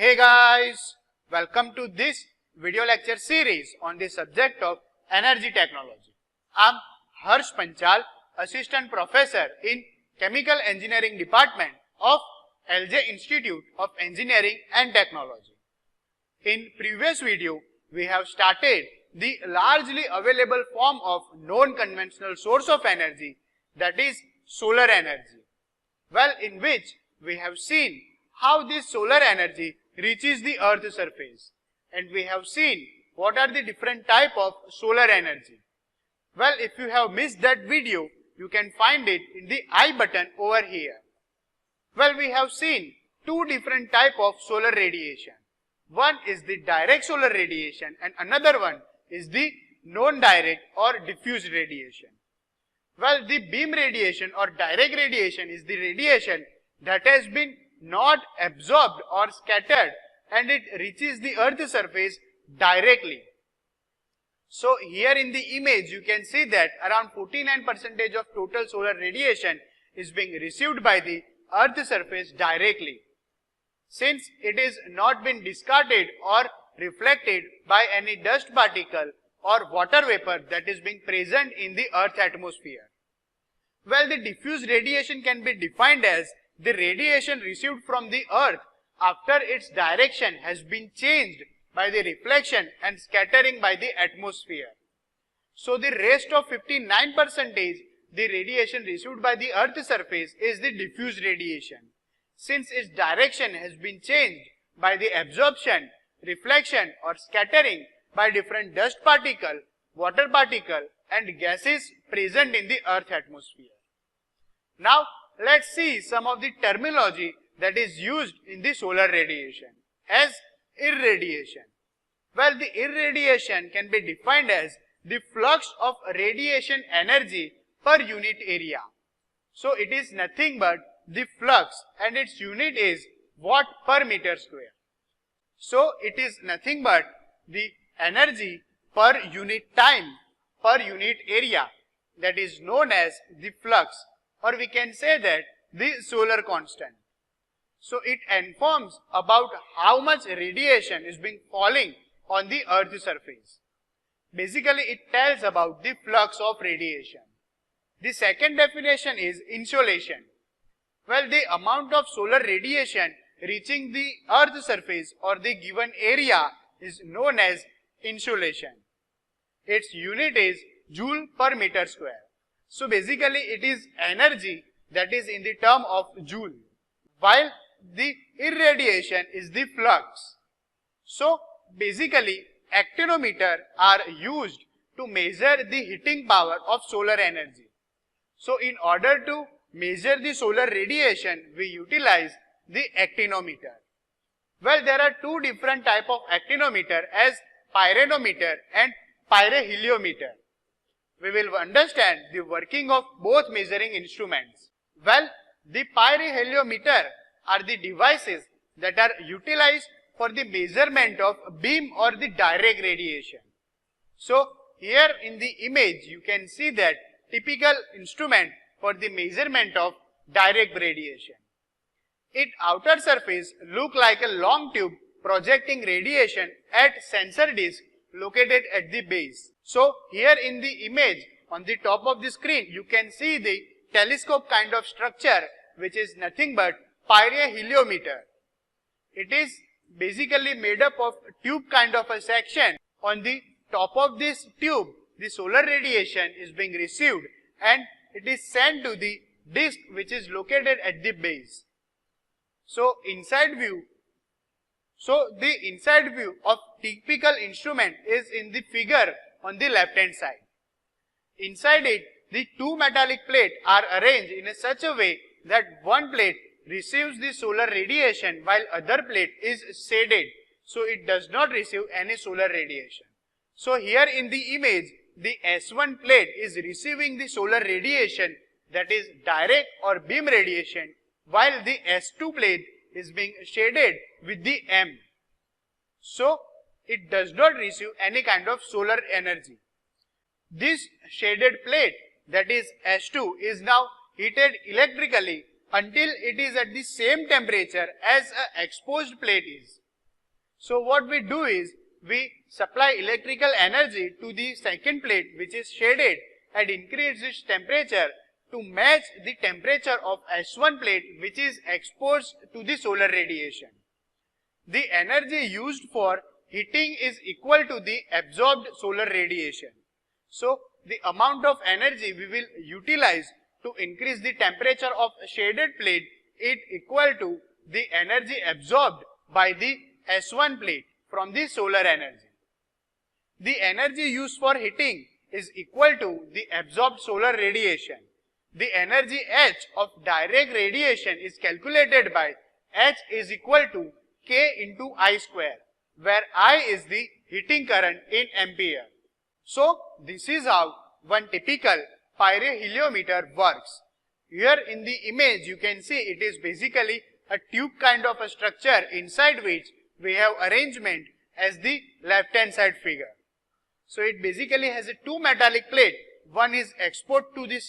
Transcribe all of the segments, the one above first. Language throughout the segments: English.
Hey guys, welcome to this video lecture series on the subject of energy technology. I'm Harsh Panchal, Assistant Professor in Chemical Engineering Department of LJIET Institute of Engineering and Technology. In previous video, we have started the largely available form of non-conventional source of energy, that is solar energy. Well, in which we have seen how this solar energy reaches the earth's surface, and we have seen what are the different type of solar energy. Well, if you have missed that video, you can find it in the I button over here. Well, we have seen two different type of solar radiation. One is the direct solar radiation and another one is the non-direct or diffuse radiation. Well, the beam radiation or direct radiation is the radiation that has been not absorbed or scattered and it reaches the earth's surface directly. So here in the image you can see that around 49% of total solar radiation is being received by the earth's surface directly, since it is not been discarded or reflected by any dust particle or water vapor that is being present in the earth atmosphere. Well, the diffuse radiation can be defined as the radiation received from the earth after its direction has been changed by the reflection and scattering by the atmosphere. So the rest of 59%, the radiation received by the earth's surface is the diffuse radiation, since its direction has been changed by the absorption, reflection or scattering by different dust particle, water particle and gases present in the earth atmosphere. Now let's see some of the terminology that is used in the solar radiation as irradiation. Well, the irradiation can be defined as the flux of radiation energy per unit area. So it is nothing but the flux and its unit is watt per meter square. So it is nothing but the energy per unit time per unit area, that is known as the flux, or we can say that the solar constant. So it informs about how much radiation is being falling on the earth's surface. Basically it tells about the flux of radiation. The second definition is insolation. Well, the amount of solar radiation reaching the earth's surface or the given area is known as insolation. Its unit is joule per meter square. So basically it is energy that is in the term of joule, while the irradiation is the flux. So basically actinometer are used to measure the heating power of solar energy. So in order to measure the solar radiation, we utilize the actinometer. Well, there are two different type of actinometer as pyranometer and pyroheliometer. We will understand the working of both measuring instruments. Well, the pyroheliometer are the devices that are utilized for the measurement of beam or the direct radiation. So here in the image you can see that typical instrument for the measurement of direct radiation. Its outer surface look like a long tube projecting radiation at sensor disc located at the base. So here in the image on the top of the screen you can see the telescope kind of structure, which is nothing but pyroheliometer. It is basically made up of tube kind of a section. On the top of this tube the solar radiation is being received and it is sent to the disc which is located at the base. So the inside view of typical instrument is in the figure on the left hand side. Inside it, the two metallic plates are arranged in such a way that one plate receives the solar radiation while other plate is shaded, so it does not receive any solar radiation. So here in the image, the S1 plate is receiving the solar radiation, that is direct or beam radiation, while the S2 plate is being shaded with the M. So it does not receive any kind of solar energy. This shaded plate, that is S2, is now heated electrically until it is at the same temperature as an exposed plate is. So what we do is, we supply electrical energy to the second plate which is shaded and increase its temperature to match the temperature of S1 plate which is exposed to the solar radiation. The energy used for heating is equal to the absorbed solar radiation. So the amount of energy we will utilize to increase the temperature of shaded plate is equal to the energy absorbed by the S1 plate from the solar energy. The energy used for heating is equal to the absorbed solar radiation. The energy H of direct radiation is calculated by H is equal to K into I square, where I is the heating current in ampere. So this is how one typical pyroheliometer works. Here in the image you can see it is basically a tube kind of a structure inside which we have arrangement as the left hand side figure. So it basically has a two metallic plate. One is exposed to the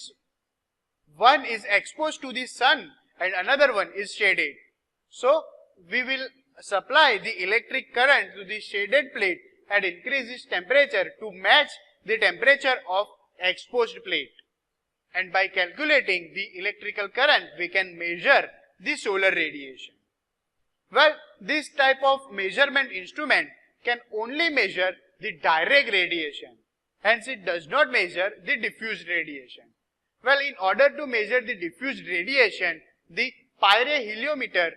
sun and another one is shaded. So we will supply the electric current to the shaded plate and increase its temperature to match the temperature of exposed plate. And by calculating the electrical current, we can measure the solar radiation. Well, this type of measurement instrument can only measure the direct radiation. Hence, it does not measure the diffused radiation. Well, in order to measure the diffused radiation, the pyroheliometer,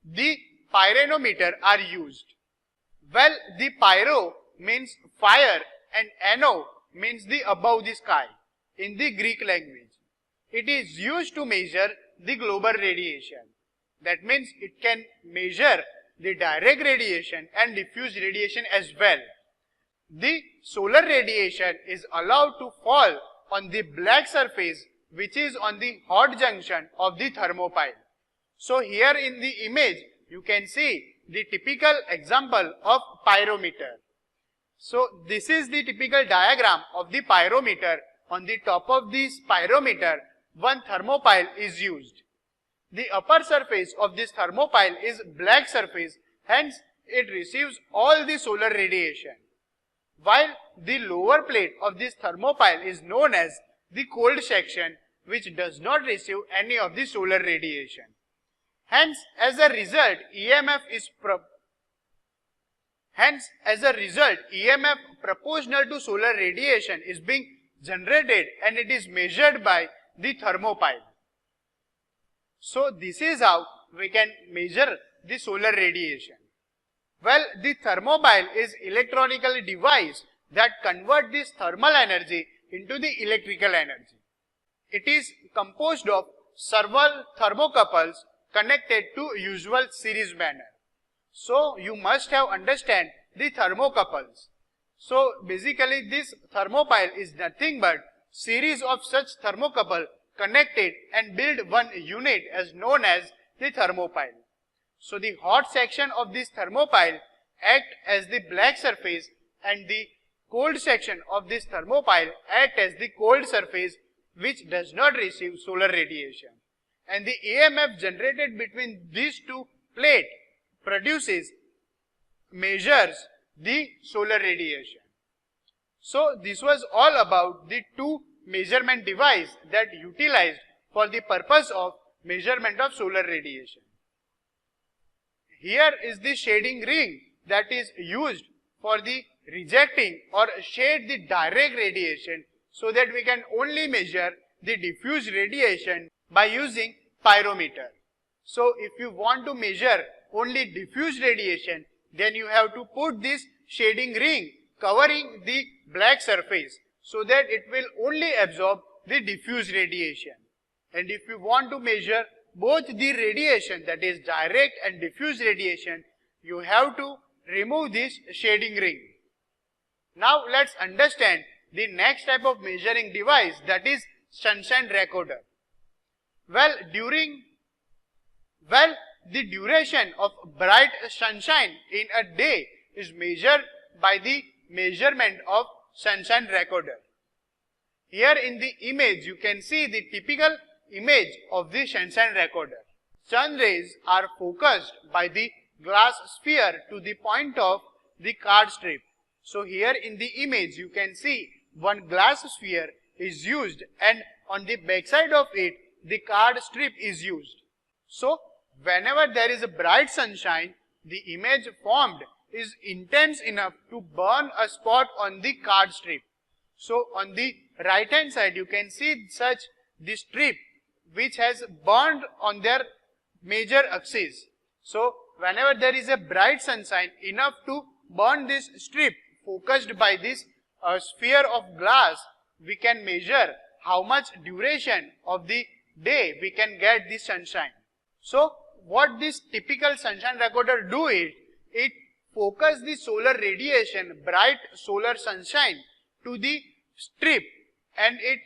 the pyranometer are used. Well, the pyro means fire and ano means the above the sky in the Greek language. It is used to measure the global radiation. That means it can measure the direct radiation and diffused radiation as well. The solar radiation is allowed to fall on the black surface which is on the hot junction of the thermopile. So here in the image you can see the typical example of pyrometer. So this is the typical diagram of the pyrometer. On the top of this pyrometer, one thermopile is used. The upper surface of this thermopile is black surface, hence it receives all the solar radiation. While the lower plate of this thermopile is known as the cold section, which does not receive any of the solar radiation. Hence, as a result, EMF proportional to solar radiation is being generated and it is measured by the thermopile. So this is how we can measure the solar radiation. Well, the thermopile is electronical device that convert this thermal energy into the electrical energy. It is composed of several thermocouples connected to usual series manner. So you must have understand the thermocouples. So basically this thermopile is nothing but series of such thermocouple connected and build one unit as known as the thermopile. So the hot section of this thermopile act as the black surface and the cold section of this thermopile act as the cold surface which does not receive solar radiation. And the EMF generated between these two plates measures the solar radiation. So this was all about the two measurement device that utilized for the purpose of measurement of solar radiation. Here is the shading ring that is used for the rejecting or shade the direct radiation, so that we can only measure the diffuse radiation by using pyrometer. So if you want to measure only diffuse radiation, then you have to put this shading ring covering the black surface so that it will only absorb the diffuse radiation. And if you want to measure both the radiation, that is direct and diffuse radiation, you have to remove this shading ring. Now let's understand the next type of measuring device, that is sunshine recorder. Well, the duration of bright sunshine in a day is measured by the measurement of sunshine recorder. Here in the image you can see the typical image of the sunshine recorder. Sun rays are focused by the glass sphere to the point of the card strip. So here in the image you can see one glass sphere is used, and on the backside of it the card strip is used. So whenever there is a bright sunshine, the image formed is intense enough to burn a spot on the card strip. So on the right hand side you can see such the strip which has burned on their major axis. So whenever there is a bright sunshine enough to burn this strip focused by this sphere of glass, we can measure how much duration of the day we can get this sunshine. So what this typical sunshine recorder do is, it focus the solar radiation, bright solar sunshine to the strip, and it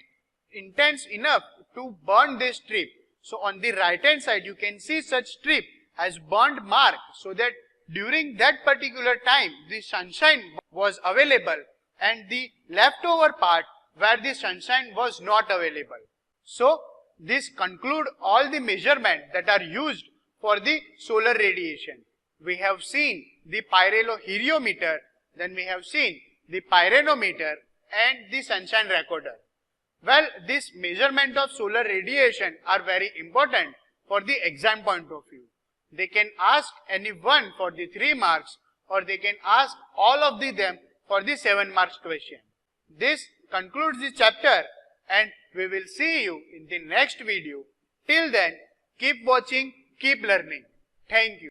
intense enough to burn this strip. So on the right hand side you can see such strip has burned mark, so that during that particular time the sunshine was available and the leftover part where the sunshine was not available. So this conclude all the measurements that are used for the solar radiation. We have seen the pyroheliometer, then we have seen the pyranometer and the sunshine recorder. Well, this measurement of solar radiation are very important for the exam point of view. They can ask any one for the 3 marks, or they can ask all of them for the 7 marks question. This concludes the chapter, and we will see you in the next video. Till then, keep watching, keep learning. Thank you.